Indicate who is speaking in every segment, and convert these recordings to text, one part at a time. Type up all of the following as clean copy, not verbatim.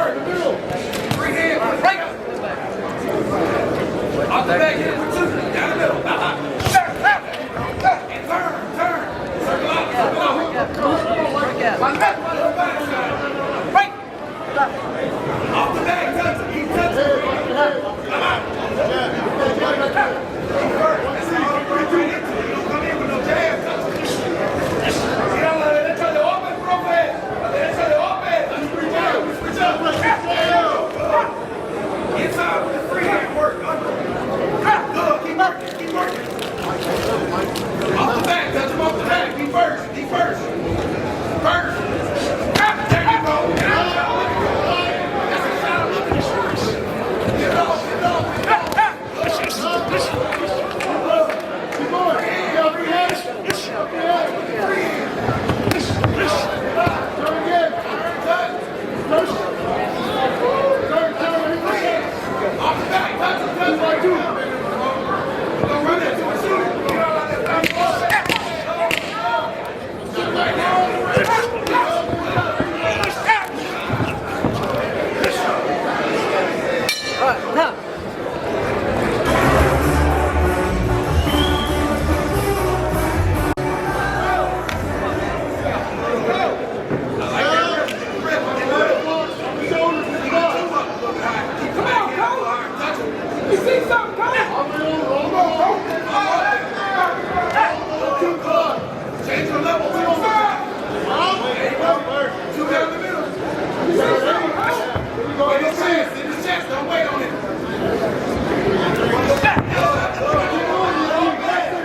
Speaker 1: work. Free hand, right. Off the back, hit it with two. Down the middle. And turn. Circle out. My back, my little back side. Right. Off the back, touch it. Keep touching it. Come out. That's how you bring it into it. You don't come in with no jab. Touch it. You don't let it try to open real fast. Let it try to open. Let's switch up. Inside with the free hand work. Good. Keep working. Off the back. Touch him off the back. Be first. First. There you go. That's a shot of looking first. Get it off. Off the back, touch him, like two. Don't run into it, shoot it. You don't let that back go. Right now. All right, now. Change your level. There you go. Two down the middle. In his chest. Don't wait on it.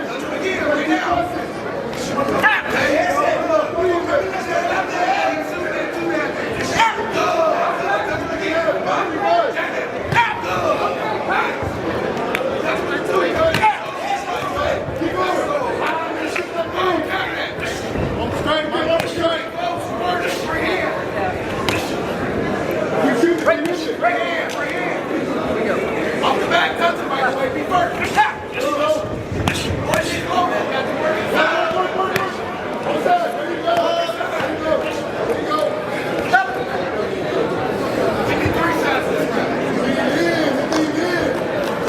Speaker 1: Touch him again right now. Right hand. Off the back, touch him right away. Be first. Give me 3 shots this round.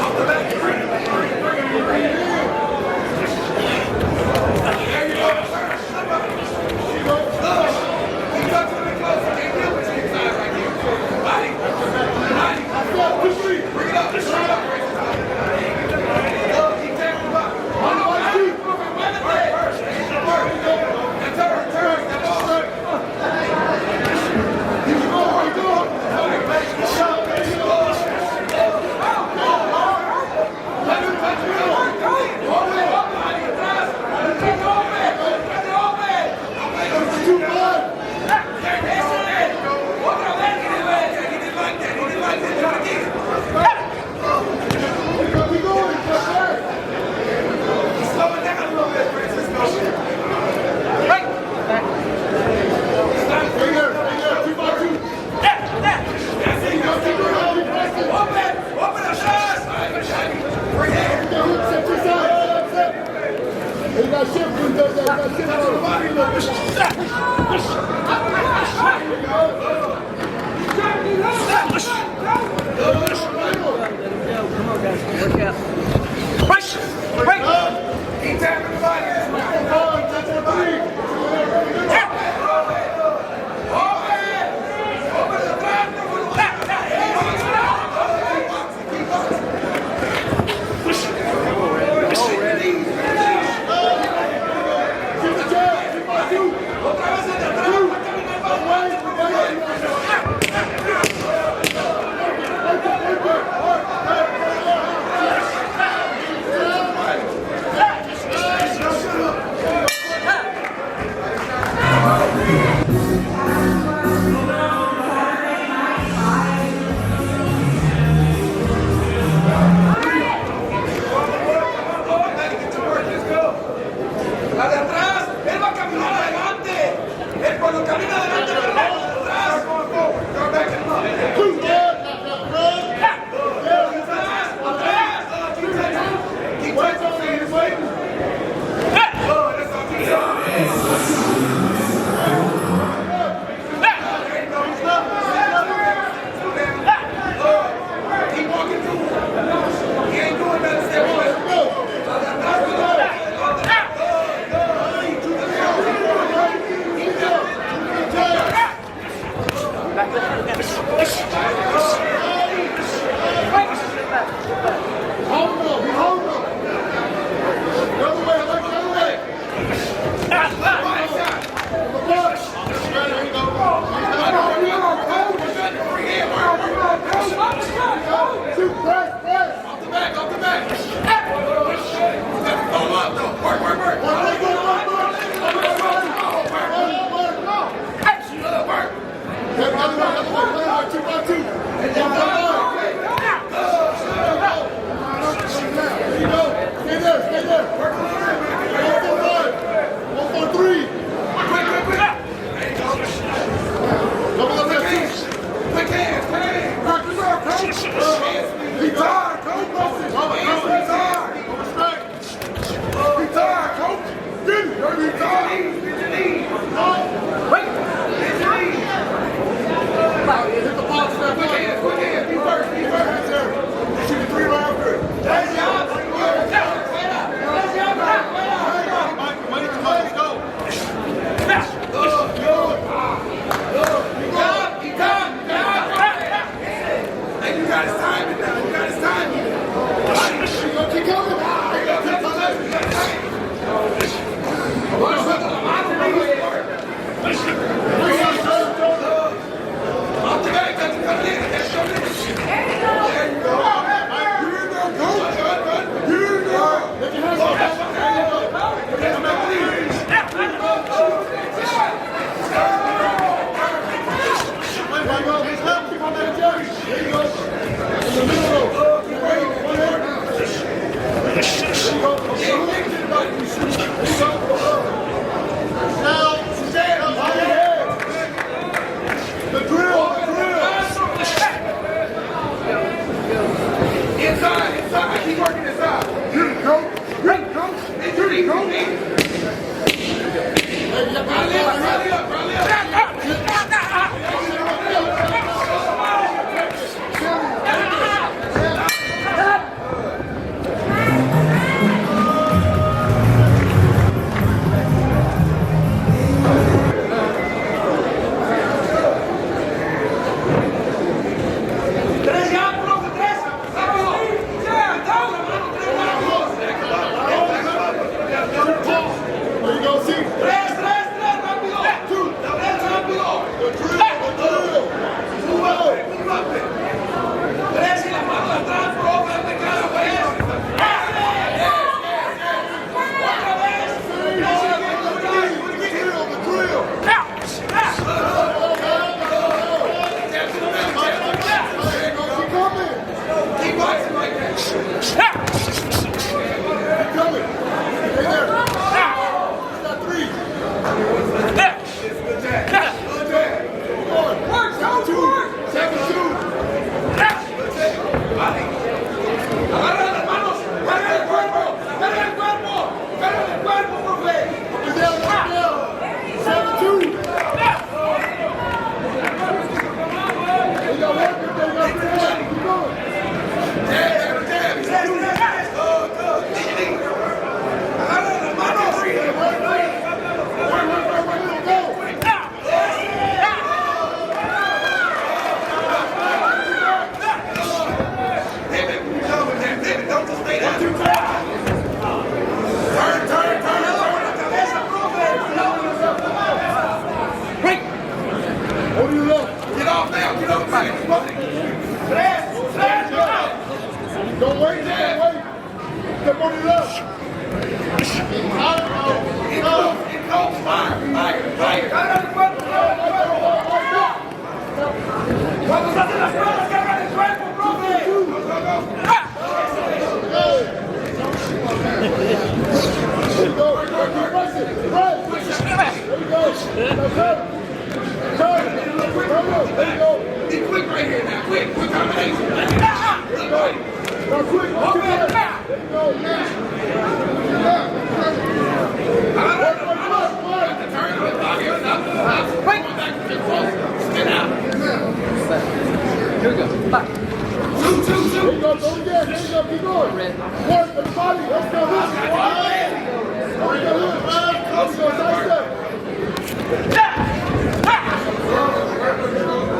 Speaker 1: Off the back, there you go. Keep touching him close. You can't deal with you inside right here. Body. Bring it up. Keep tapping him up. Turn. That ball. Keep tapping the body.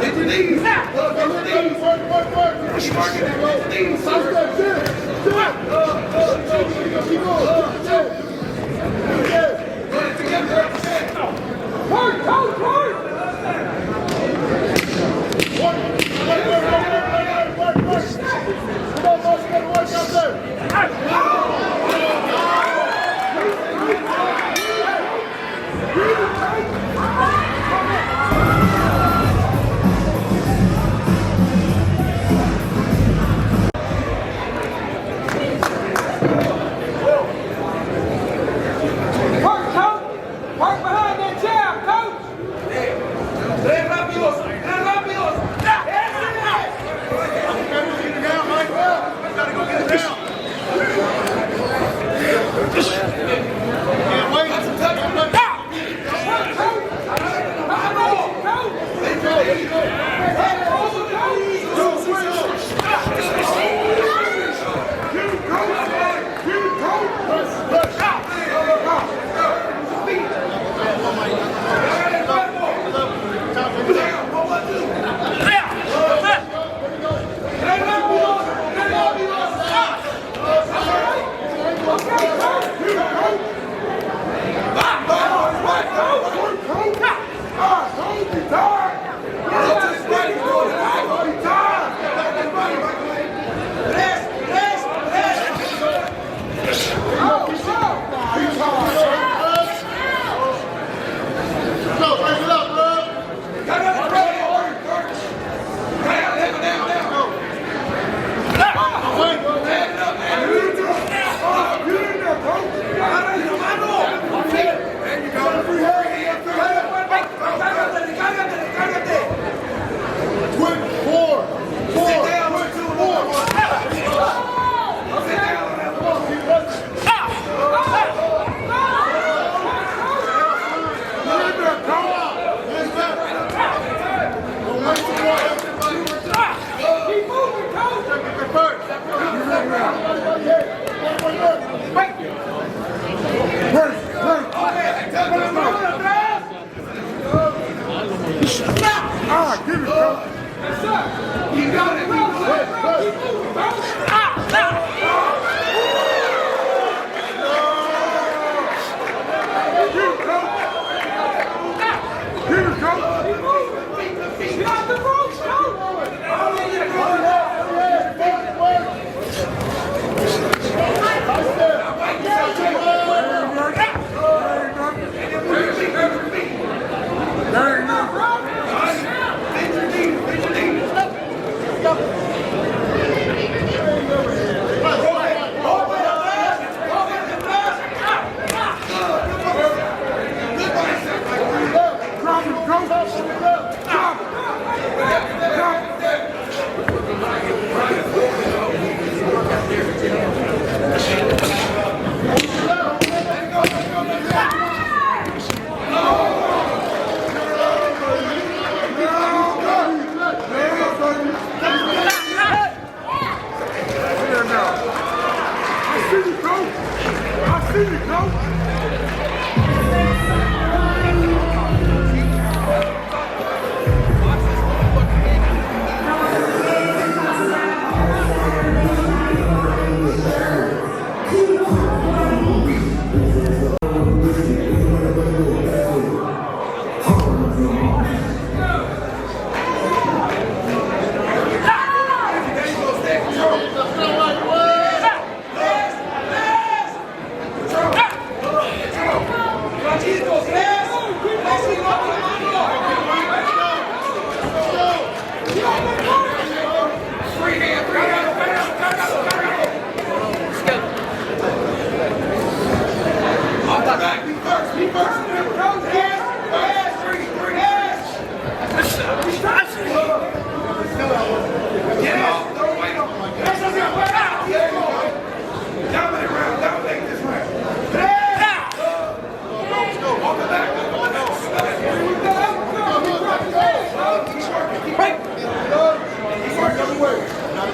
Speaker 1: Did you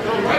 Speaker 1: Right.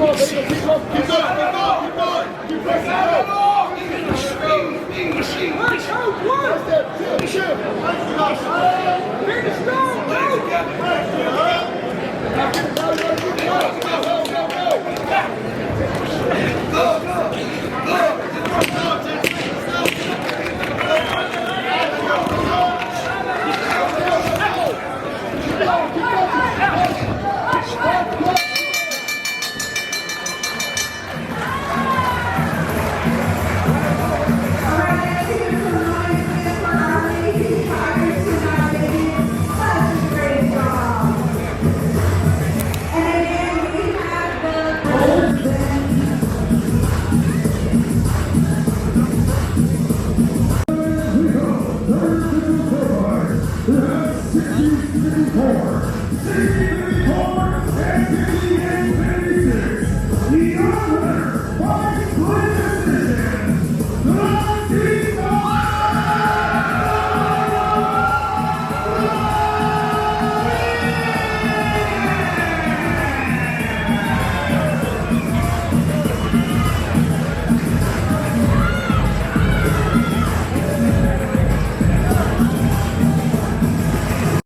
Speaker 1: going, keep going. Keep going. Keep going. Keep going.